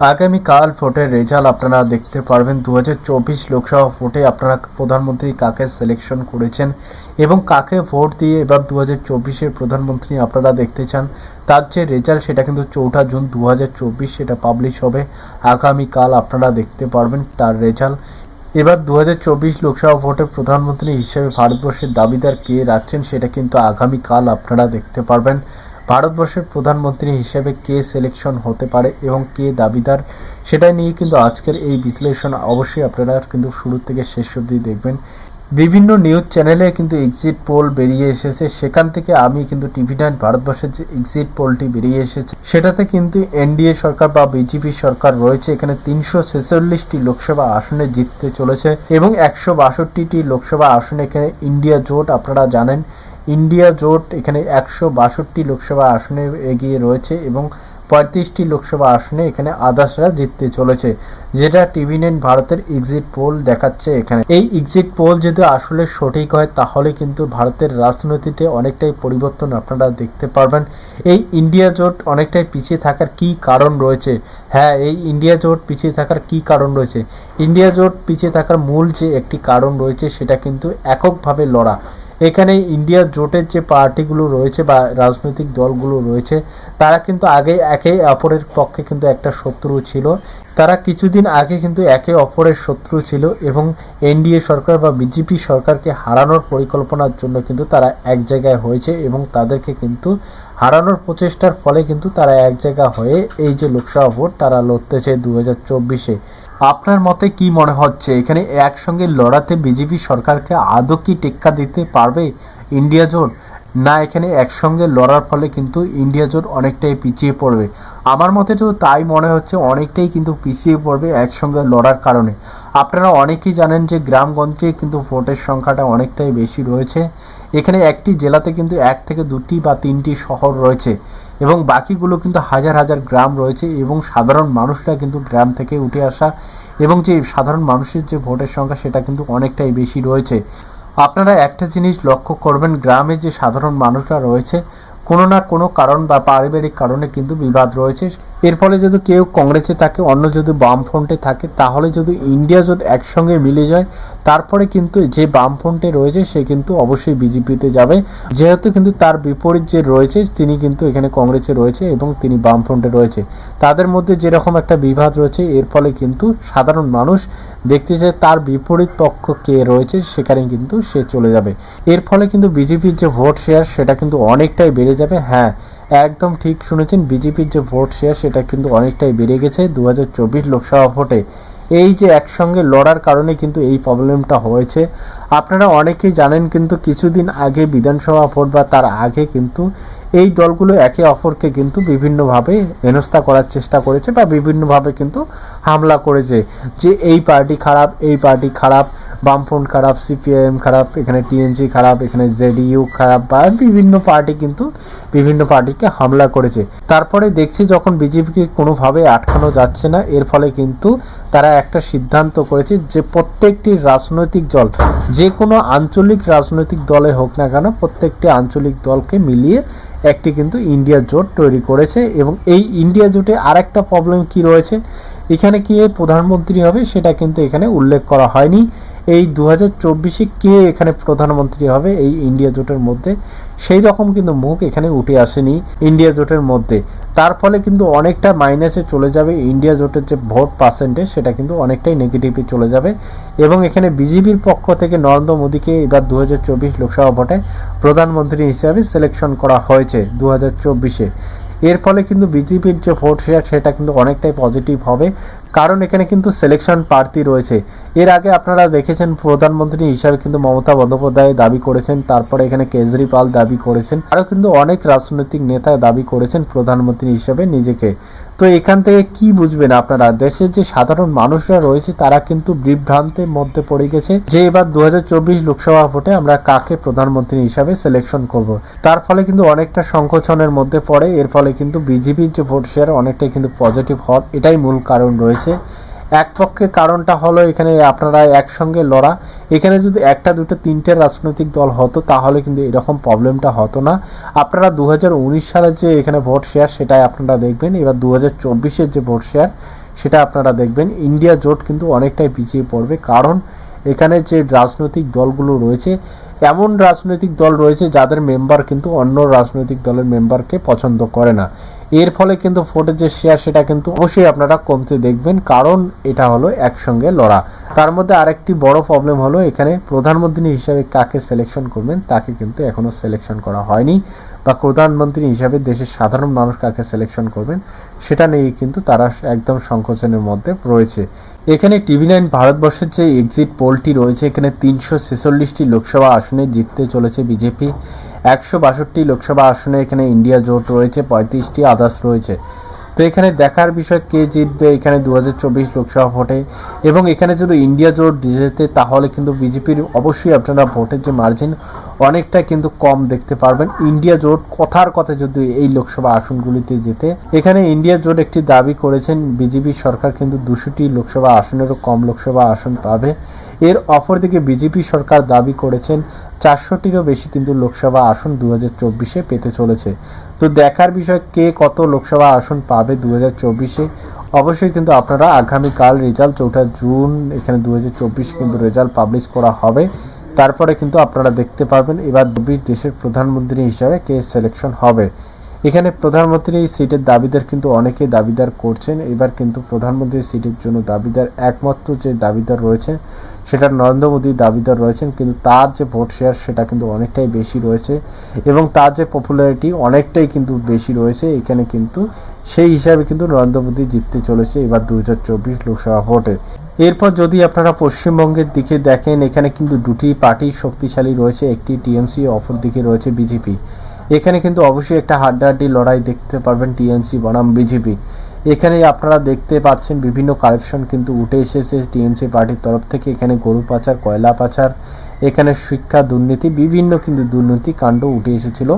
আগামীকাল ভোটের রেজাল্ট আপনারা দেখতে পারবেন। 2024 লোকসভা ভোটে আপনারা প্রধানমন্ত্রী কাকে সিলেকশন করেছেন এবং কাকে ভোট দিয়ে এবার 2024-এর প্রধানমন্ত্রী আপনারা দেখতে চান, তার যে রেজাল্ট সেটা কিন্তু 4 জুন 2024 সেটা পাবলিশ হবে। আগামীকাল আপনারা দেখতে পারবেন তার রেজাল্ট। এবার 2024 লোকসভা ভোটের প্রধানমন্ত্রী হিসেবে ভারতবর্ষের দাবিদার কে রাখছেন সেটা কিন্তু আগামীকাল আপনারা দেখতে পারবেন। ভারতবর্ষের প্রধানমন্ত্রী হিসেবে কে সিলেকশন হতে পারে এবং কে দাবিদার, সেটা নিয়ে কিন্তু আজকের এই বিশ্লেষণ অবশ্যই আপনারা কিন্তু শুরু থেকে শেষ অবধি দেখবেন। বিভিন্ন নিউজ চ্যানেলে কিন্তু এক্সিট পোল বেরিয়ে এসেছে, সেখান থেকে আমি কিন্তু টিভি9 ভারতবর্ষের যে এক্সিট পোলটি বেরিয়ে এসেছে সেটাতে কিন্তু এনডিএ সরকার বা বিজেপি সরকার রয়েছে এখানে 346টি লোকসভা আসনে জিততে চলেছে এবং 162টি লোকসভা আসনে এখানে ইন্ডিয়া জোট, আপনারা জানেন ইন্ডিয়া জোট এখানে 162 লোকসভা আসনে এগিয়ে রয়েছে এবং 35টি লোকসভা আসনে এখানে আদার্সরা জিততে চলেছে, যেটা টিভি9 ভারতের এক্সিট পোল দেখাচ্ছে। এখানে এই এক্সিট পোল যদি আসলে সঠিক হয় তাহলে কিন্তু ভারতের রাজনীতিতে অনেকটাই পরিবর্তন আপনারা দেখতে পারবেন। এই ইন্ডিয়া জোট অনেকটাই পিছিয়ে থাকার কি কারণ রয়েছে? হ্যাঁ, এই ইন্ডিয়া জোট পিছিয়ে থাকার কি কারণ রয়েছে? ইন্ডিয়া জোট পিছিয়ে থাকার মূল যে একটি কারণ রয়েছে সেটা কিন্তু এককভাবে লড়া। এখানে ইন্ডিয়া জোটের যে পার্টিগুলো রয়েছে বা রাজনৈতিক দলগুলো রয়েছে তারা কিন্তু আগে একে অপরের পক্ষে কিন্তু একটা শত্রু ছিল। তারা কিছুদিন আগে কিন্তু একে অপরের শত্রু ছিল এবং এনডিএ সরকার বা বিজেপি সরকারকে হারানোর পরিকল্পনার জন্য কিন্তু তারা এক জায়গায় হয়েছে এবং তাদেরকে কিন্তু হারানোর প্রচেষ্টার ফলে কিন্তু তারা এক জায়গা হয়ে এই যে লোকসভা ভোট তারা লড়তেছে 2024-এ। আপনার মতে কি মনে হচ্ছে এখানে একসঙ্গে লড়াতে বিজেপি সরকারকে আদৌ কি টেক্কা দিতে পারবে ইন্ডিয়া জোট, না এখানে একসঙ্গে লড়ার ফলে কিন্তু ইন্ডিয়া জোট অনেকটাই পিছিয়ে পড়বে? আমার মতে তো তাই মনে হচ্ছে, অনেকটাই কিন্তু পিছিয়ে পড়বে একসঙ্গে লড়ার কারণে। আপনারা অনেকেই জানেন যে গ্রামগঞ্জে কিন্তু ভোটের সংখ্যাটা অনেকটাই বেশি রয়েছে। এখানে একটি জেলাতে কিন্তু 1 থেকে 2টি বা 3টি শহর রয়েছে এবং বাকিগুলো কিন্তু হাজার হাজার গ্রাম রয়েছে এবং সাধারণ মানুষরা কিন্তু গ্রাম থেকে উঠে আসা এবং যে সাধারণ মানুষের যে ভোটের সংখ্যা সেটা কিন্তু অনেকটাই বেশি রয়েছে। আপনারা একটা জিনিস লক্ষ্য করবেন, গ্রামে যে সাধারণ মানুষরা রয়েছে কোনো না কোনো কারণ বা পারিবারিক কারণে কিন্তু বিবাদ রয়েছে। এর ফলে যদি কেউ কংগ্রেসে থাকে, অন্য যদি বামফ্রন্টে থাকে, তাহলে যদি ইন্ডিয়া জোট একসঙ্গে মিলে যায় তারপরে কিন্তু যে বামফ্রন্টে রয়েছে সে কিন্তু অবশ্যই বিজেপিতে যাবে, যেহেতু কিন্তু তার বিপরীত যে রয়েছে তিনি কিন্তু এখানে কংগ্রেসে রয়েছে এবং তিনি বামফ্রন্টে রয়েছে। তাদের মধ্যে যেরকম একটা বিবাদ রয়েছে এর ফলে কিন্তু সাধারণ মানুষ দেখতে চায় তার বিপরীত পক্ষ কে রয়েছে সেখানে কিন্তু সে চলে যাবে। এর ফলে কিন্তু বিজেপির যে ভোট শেয়ার সেটা কিন্তু অনেকটাই বেড়ে যাবে। হ্যাঁ, একদম ঠিক শুনেছেন, বিজেপির যে ভোট শেয়ার সেটা কিন্তু অনেকটাই বেড়ে গেছে 2024 লোকসভা ভোটে। এই যে একসঙ্গে লড়ার কারণে কিন্তু এই প্রবলেমটা হয়েছে। আপনারা অনেকেই জানেন কিন্তু কিছুদিন আগে বিধানসভা ভোট বা তার আগে কিন্তু এই দলগুলো একে অপরকে কিন্তু বিভিন্নভাবে হেনস্থা করার চেষ্টা করেছে বা বিভিন্নভাবে কিন্তু হামলা করেছে যে এই পার্টি খারাপ, এই পার্টি খারাপ, বামফ্রন্ট খারাপ, সিপিআইএম খারাপ, এখানে টিএমসি খারাপ, এখানে জেডিইউ খারাপ, বা বিভিন্ন পার্টি কিন্তু বিভিন্ন পার্টিকে হামলা করেছে। তারপরে দেখছি যখন বিজেপিকে কোনোভাবে আটকানো যাচ্ছে না, এর ফলে কিন্তু তারা একটা সিদ্ধান্ত করেছে যে প্রত্যেকটি রাজনৈতিক দল, যে কোনো আঞ্চলিক রাজনৈতিক দলে হোক না কেন, প্রত্যেকটি আঞ্চলিক দলকে মিলিয়ে একটি কিন্তু ইন্ডিয়া জোট তৈরি করেছে। এবং এই ইন্ডিয়া জোটে আরেকটা প্রবলেম কি রয়েছে, এখানে কি প্রধানমন্ত্রী হবে সেটা কিন্তু এখানে উল্লেখ করা হয়নি। এই 2024-এ কে এখানে প্রধানমন্ত্রী হবে এই ইন্ডিয়া জোটের মধ্যে সেই রকম কিন্তু মুখ এখানে উঠে আসেনি ইন্ডিয়া জোটের মধ্যে। তার ফলে কিন্তু অনেকটা মাইনাসে চলে যাবে ইন্ডিয়া জোটের যে ভোট পার্সেন্টেজ সেটা কিন্তু অনেকটাই নেগেটিভে চলে যাবে। এবং এখানে বিজেপির পক্ষ থেকে নরেন্দ্র মোদীকে এবার 2024 লোকসভা ভোটে প্রধানমন্ত্রী হিসেবে সিলেকশন করা হয়েছে 2024-এ। এর ফলে কিন্তু বিজেপির যে ভোট শেয়ার সেটা কিন্তু অনেকটাই পজিটিভ হবে, কারণ এখানে কিন্তু সিলেকশন প্রার্থী রয়েছে। এর আগে আপনারা দেখেছেন প্রধানমন্ত্রী হিসাবে কিন্তু মমতা বন্দ্যোপাধ্যায় দাবি করেছেন, তারপরে এখানে কেজরিওয়াল দাবি করেছেন, আরও কিন্তু অনেক রাজনৈতিক নেতা দাবি করেছেন প্রধানমন্ত্রী হিসাবে নিজেকে। তো এখান থেকে কি বুঝবেন আপনারা, দেশের যে সাধারণ মানুষরা রয়েছে তারা কিন্তু বিভ্রান্তের মধ্যে পড়ে গেছে যে এবার 2024 লোকসভা ভোটে আমরা কাকে প্রধানমন্ত্রী হিসাবে সিলেকশন করব। তার ফলে কিন্তু অনেকটা সংকোচনের মধ্যে পড়ে। এর ফলে কিন্তু বিজেপির যে ভোট শেয়ার অনেকটাই কিন্তু পজিটিভ হওয়ার এটাই মূল কারণ রয়েছে। এক পক্ষে কারণটা হলো এখানে আপনারা একসঙ্গে লড়া। এখানে যদি একটা দুটো তিনটে রাজনৈতিক দল হতো তাহলে কিন্তু এরকম প্রবলেমটা হতো না। আপনারা 2019 সালের যে এখানে ভোট শেয়ার সেটাই আপনারা দেখবেন, এবার 2024-এর যে ভোট শেয়ার সেটা আপনারা দেখবেন। ইন্ডিয়া জোট কিন্তু অনেকটাই পিছিয়ে পড়বে, কারণ এখানে যে রাজনৈতিক দলগুলো রয়েছে, এমন রাজনৈতিক দল রয়েছে যাদের মেম্বার কিন্তু অন্য রাজনৈতিক দলের মেম্বারকে পছন্দ করে না। এর ফলে কিন্তু ভোটের যে শেয়ার সেটা কিন্তু অবশ্যই আপনারা কমতে দেখবেন, কারণ এটা হলো একসঙ্গে লড়া। তার মধ্যে আরেকটি বড় প্রবলেম হলো এখানে প্রধানমন্ত্রী হিসাবে কাকে সিলেকশন করবেন তাকে কিন্তু এখনো সিলেকশন করা হয়নি, বা প্রধানমন্ত্রী হিসাবে দেশের সাধারণ মানুষ কাকে সিলেকশন করবেন সেটা নিয়ে কিন্তু তারা একদম সংকোচনের মধ্যে রয়েছে। এখানে টিভি9 ভারতবর্ষের যে এক্সিট পোলটি রয়েছে, এখানে 346টি লোকসভা আসনে জিততে চলেছে বিজেপি, 162 লোকসভা আসনে এখানে ইন্ডিয়া জোট রয়েছে, 35টি আদার্স রয়েছে। তো এখানে দেখার বিষয় কে জিতবে এখানে 2024 লোকসভা ভোটে, এবং এখানে যদি ইন্ডিয়া জোট জিতে তাহলে কিন্তু বিজেপির অবশ্যই আপনারা ভোটের যে মার্জিন অনেকটা কিন্তু কম দেখতে পারবেন। ইন্ডিয়া জোট কথার কথা যদি এই লোকসভা আসনগুলিতে যেতে, এখানে ইন্ডিয়া জোট একটি দাবি করেছেন বিজেপি সরকার কিন্তু 200টি লোকসভা আসনেরও কম লোকসভা আসন পাবে। এর অপরদিকে বিজেপি সরকার দাবি করেছেন 400টিরও বেশি কিন্তু লোকসভা আসন 2024-এ পেতে চলেছে। তো দেখার বিষয় কে কত লোকসভা আসন পাবে 2024-এ, অবশ্যই কিন্তু আপনারা আগামীকাল রেজাল্ট 4 জুন এখানে 2024 কিন্তু রেজাল্ট পাবলিশ করা হবে। তারপরে কিন্তু আপনারা দেখতে পারবেন এবার দেশের প্রধানমন্ত্রী হিসাবে কে সিলেকশন হবে। এখানে প্রধানমন্ত্রী সিটের দাবিদার কিন্তু অনেকেই দাবিদার করছেন। এবার কিন্তু প্রধানমন্ত্রী সিটের জন্য দাবিদার একমাত্র যে দাবিদার রয়েছে সেটা নরেন্দ্র মোদী দাবিদার রয়েছেন, কিন্তু তার যে ভোট শেয়ার সেটা কিন্তু অনেকটাই বেশি রয়েছে, এবং তার যে পপুলারিটি অনেকটাই কিন্তু বেশি রয়েছে। এখানে কিন্তু সেই হিসাবে কিন্তু নরেন্দ্র মোদী জিততে চলেছে এবার 2024 লোকসভা ভোটে। এরপর যদি আপনারা পশ্চিমবঙ্গের দিকে দেখেন, এখানে কিন্তু দুটি পার্টি শক্তিশালী রয়েছে, একটি টিএমসি, অপর দিকে রয়েছে বিজেপি। এখানে কিন্তু অবশ্যই একটা হাড্ডাহাড্ডি লড়াই দেখতে পারবেন টিএমসি বনাম বিজেপি। এখানে আপনারা দেখতে পাচ্ছেন বিভিন্ন কারেকশন কিন্তু উঠে এসেছে টিএমসি পার্টির তরফ থেকে। এখানে গরু পাচার, কয়লা পাচার, এখানে শিক্ষা দুর্নীতি, বিভিন্ন কিন্তু দুর্নীতি কাণ্ড উঠে এসেছিল।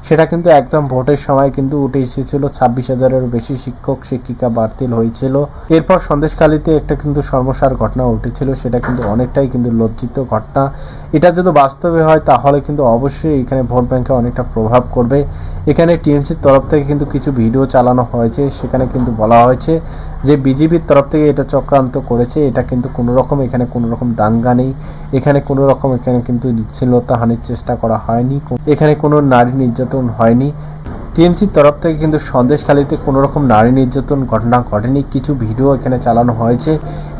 সেটা কিন্তু একদম ভোটের সময় কিন্তু উঠে এসেছিল। 26,000-এরও বেশি শিক্ষক শিক্ষিকা বাতিল হয়েছিল। এরপর সন্দেশখালীতে একটা কিন্তু সর্বসার ঘটনা উঠেছিল, সেটা কিন্তু অনেকটাই কিন্তু লজ্জিত ঘটনা। এটা যদি বাস্তবে হয় তাহলে কিন্তু অবশ্যই এখানে ভোট ব্যাংকে অনেকটা প্রভাব করবে। এখানে টিএমসির তরফ থেকে কিন্তু কিছু ভিডিও চালানো হয়েছে, সেখানে কিন্তু বলা হয়েছে যে বিজেপির তরফ থেকে এটা চক্রান্ত করেছে। এটা কিন্তু কোনো রকম এখানে কোনো রকম দাঙ্গা নেই, এখানে কোনো রকম এখানে কিন্তু শ্লীলতা হানির চেষ্টা করা হয়নি, এখানে কোনো নারী নির্যাতন হয়নি। টিএমসির তরফ থেকে কিন্তু সন্দেশখালীতে কোনো রকম নারী নির্যাতন ঘটনা ঘটেনি। কিছু ভিডিও এখানে চালানো হয়েছে,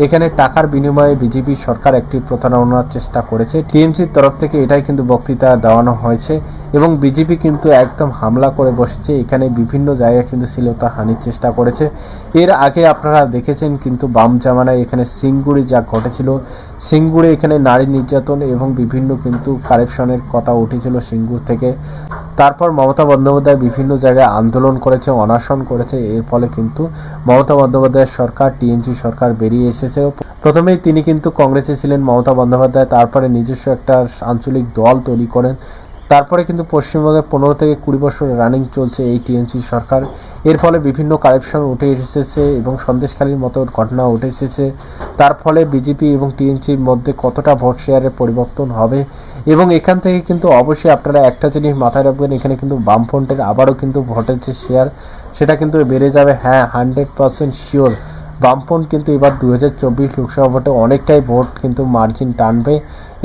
এখানে টাকার বিনিময়ে বিজেপি সরকার একটি প্রতারণার চেষ্টা করেছে। টিএমসির তরফ থেকে এটাই কিন্তু বক্তৃতা দেওয়ানো হয়েছে, এবং বিজেপি কিন্তু একদম হামলা করে বসেছে। এখানে বিভিন্ন জায়গায় কিন্তু শ্লীলতা হানির চেষ্টা করেছে। এর আগে আপনারা দেখেছেন কিন্তু বাম জামানায় এখানে সিঙ্গুরে যা ঘটেছিল, সিঙ্গুরে এখানে নারী নির্যাতন এবং বিভিন্ন কিন্তু কারেকশনের কথা উঠেছিল সিঙ্গুর থেকে। তারপর মমতা বন্দ্যোপাধ্যায় বিভিন্ন জায়গায় আন্দোলন করেছে, অনশন করেছে। এর ফলে কিন্তু মমতা বন্দ্যোপাধ্যায়ের সরকার, টিএমসি সরকার বেরিয়ে এসেছে। প্রথমেই তিনি কিন্তু কংগ্রেসে ছিলেন মমতা বন্দ্যোপাধ্যায়, তারপরে নিজস্ব একটা আঞ্চলিক দল তৈরি করেন। তারপরে কিন্তু পশ্চিমবঙ্গে 15 থেকে 20 বছর রানিং চলছে এই টিএমসি সরকার। এর ফলে বিভিন্ন কারেকশন উঠে এসেছে এবং সন্দেশখালীর মতো ঘটনা উঠে এসেছে। তার ফলে বিজেপি এবং টিএমসির মধ্যে কতটা ভোট শেয়ারের পরিবর্তন হবে, এবং এখান থেকে কিন্তু অবশ্যই আপনারা একটা জিনিস মাথায় রাখবেন, এখানে কিন্তু বামফ্রন্টের আবারও কিন্তু ভোটের যে শেয়ার সেটা কিন্তু বেড়ে যাবে। হ্যাঁ, 100% শিওর বামফ্রন্ট কিন্তু এবার 2024 লোকসভা ভোটে অনেকটাই ভোট কিন্তু মার্জিন টানবে।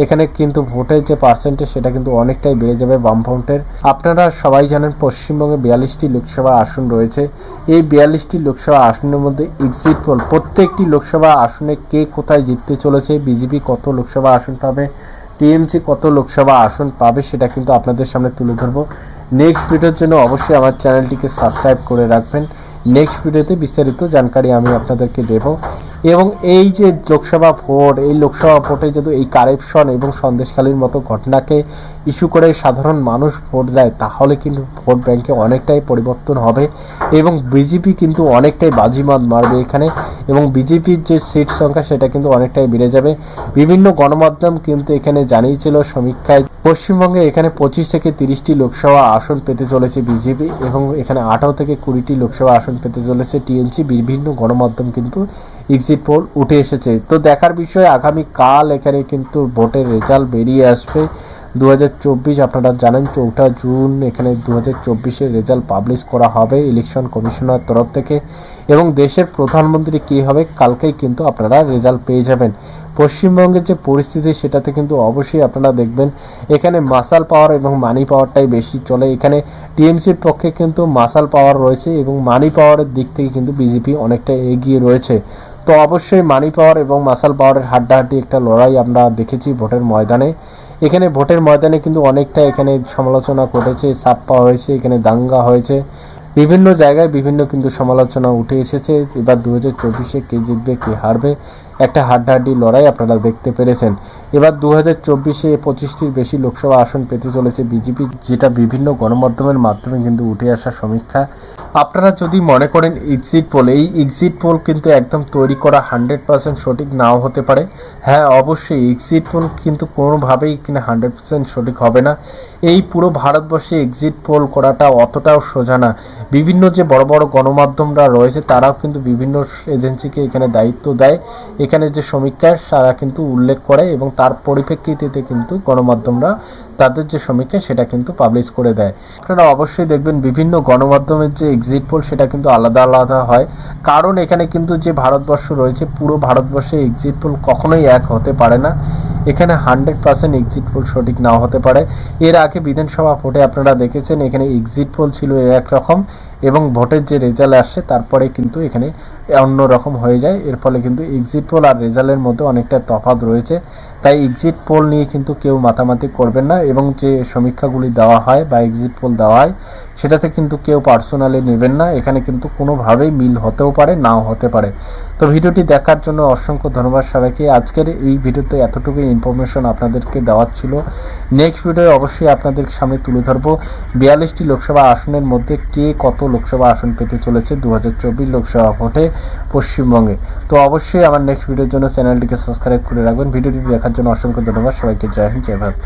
এখানে কিন্তু ভোটের যে পার্সেন্টেজ সেটা কিন্তু অনেকটাই বেড়ে যাবে বামফ্রন্টের। আপনারা সবাই জানেন পশ্চিমবঙ্গে 42টি লোকসভা আসন রয়েছে। এই 42টি লোকসভা আসনের মধ্যে এক্সিট পোল প্রত্যেকটি লোকসভা আসনে কে কোথায় জিততে চলেছে, বিজেপি কত লোকসভা আসন পাবে, টিএমসি কত লোকসভা আসন পাবে, সেটা কিন্তু আপনাদের সামনে তুলে ধরবো। নেক্সট ভিডিওর জন্য অবশ্যই আমার চ্যানেলটিকে সাবস্ক্রাইব করে রাখবেন। নেক্সট ভিডিওতে বিস্তারিত জানকারি আমি আপনাদেরকে দেব। এবং এই যে লোকসভা ভোট, এই লোকসভা ভোটে যদি এই কারেকশন এবং সন্দেশখালীর মতো ঘটনাকে ইস্যু করে সাধারণ মানুষ ভোট দেয় তাহলে কিন্তু ভোট ব্যাংকে অনেকটাই পরিবর্তন হবে, এবং বিজেপি কিন্তু অনেকটাই বাজিমাত মারবে এখানে, এবং বিজেপির যে সিট সংখ্যা সেটা কিন্তু অনেকটাই বেড়ে যাবে। বিভিন্ন গণমাধ্যম কিন্তু এখানে জানিয়েছিল সমীক্ষায় পশ্চিমবঙ্গে এখানে 25 থেকে 30টি লোকসভা আসন পেতে চলেছে বিজেপি, এবং এখানে 18 থেকে 20টি লোকসভা আসন পেতে চলেছে টিএমসি। বিভিন্ন গণমাধ্যম কিন্তু এক্সিট পোল উঠে এসেছে। তো দেখার বিষয় আগামীকাল এখানে কিন্তু ভোটের রেজাল্ট বেরিয়ে আসবে 2024। আপনারা জানেন 4 জুন এখানে 2024-এর রেজাল্ট পাবলিশ করা হবে ইলেকশন কমিশনার তরফ থেকে। এবং দেশের প্রধানমন্ত্রী কী হবে কালকেই কিন্তু আপনারা রেজাল্ট পেয়ে যাবেন। পশ্চিমবঙ্গের যে পরিস্থিতি সেটাতে কিন্তু অবশ্যই আপনারা দেখবেন এখানে মাসাল পাওয়ার এবং মানি পাওয়ারটাই বেশি চলে। এখানে টিএমসির পক্ষে কিন্তু মাসাল পাওয়ার রয়েছে এবং মানি পাওয়ারের দিক থেকে কিন্তু বিজেপি অনেকটা এগিয়ে রয়েছে। তো অবশ্যই মানি পাওয়ার এবং মাসাল পাওয়ারের হাড্ডাহাড্ডি একটা লড়াই আমরা দেখেছি ভোটের ময়দানে। এখানে ভোটের ময়দানে কিন্তু অনেকটা এখানে সমালোচনা ঘটেছে, ছাপ্পা হয়েছে, এখানে দাঙ্গা হয়েছে, বিভিন্ন জায়গায় বিভিন্ন কিন্তু সমালোচনা উঠে এসেছে। এবার 2024-এ কে জিতবে কে হারবে একটা হাড্ডাহাড্ডি লড়াই আপনারা দেখতে পেরেছেন। এবার 2024-এ 25টির বেশি লোকসভা আসন পেতে চলেছে বিজেপি, যেটা বিভিন্ন গণমাধ্যমের মাধ্যমে কিন্তু উঠে আসা সমীক্ষা। আপনারা যদি মনে করেন এক্সিট পোল, এই এক্সিট পোল কিন্তু একদম তৈরি করা 100% সঠিক নাও হতে পারে। হ্যাঁ, অবশ্যই এক্সিট পোল কিন্তু কোনোভাবেই কিনা 100% সঠিক হবে না। এই পুরো ভারতবর্ষে এক্সিট পোল করাটা অতটাও সোজা না। বিভিন্ন যে বড় বড় গণমাধ্যমরা রয়েছে তারাও কিন্তু বিভিন্ন এজেন্সিকে এখানে দায়িত্ব দেয়, এখানে যে সমীক্ষা তারা কিন্তু উল্লেখ করে এবং তার পরিপ্রেক্ষিতে কিন্তু গণমাধ্যমরা তাদের যে সমীক্ষা সেটা কিন্তু পাবলিশ করে দেয়। আপনারা অবশ্যই দেখবেন বিভিন্ন গণমাধ্যমের যে এক্সিট পোল সেটা কিন্তু আলাদা আলাদা হয়, কারণ এখানে কিন্তু যে ভারতবর্ষ রয়েছে পুরো ভারতবর্ষে এক্সিট পোল কখনোই এক হতে পারে না। এখানে 100% এক্সিট পোল সঠিক নাও হতে পারে। এর আগে বিধানসভা ভোটে আপনারা দেখেছেন এখানে এক্সিট পোল ছিল একরকম এবং ভোটের যে রেজাল্ট আসছে তারপরে কিন্তু এখানে অন্য রকম হয়ে যায়। এর ফলে কিন্তু এক্সিট পোল আর রেজাল্টের মধ্যে অনেকটা তফাৎ রয়েছে। তাই এক্সিট পোল নিয়ে কিন্তু কেউ মাতামাতি করবেন না এবং যে সমীক্ষাগুলি দেওয়া হয় বা এক্সিট পোল দেওয়া হয় সেটাতে কিন্তু কেউ পার্সোনালি নেবেন না। এখানে কিন্তু কোনোভাবেই মিল হতেও পারে, নাও হতে পারে। তো ভিডিওটি দেখার জন্য অসংখ্য ধন্যবাদ সবাইকে। আজকের এই ভিডিওতে এতটুকু ইনফরমেশন আপনাদেরকে দেওয়ার ছিল। নেক্সট ভিডিও অবশ্যই আপনাদের সামনে তুলে ধরবো 42টি লোকসভা আসনের মধ্যে কে কত লোকসভা আসন পেতে চলেছে 2024 লোকসভা ভোটে পশ্চিমবঙ্গে। তো অবশ্যই আমার নেক্সট ভিডিওর জন্য চ্যানেলটিকে সাবস্ক্রাইব করে রাখবেন। ভিডিওটি দেখার জন্য অসংখ্য ধন্যবাদ সবাইকে। জয় হিন্দ, জয় ভারত।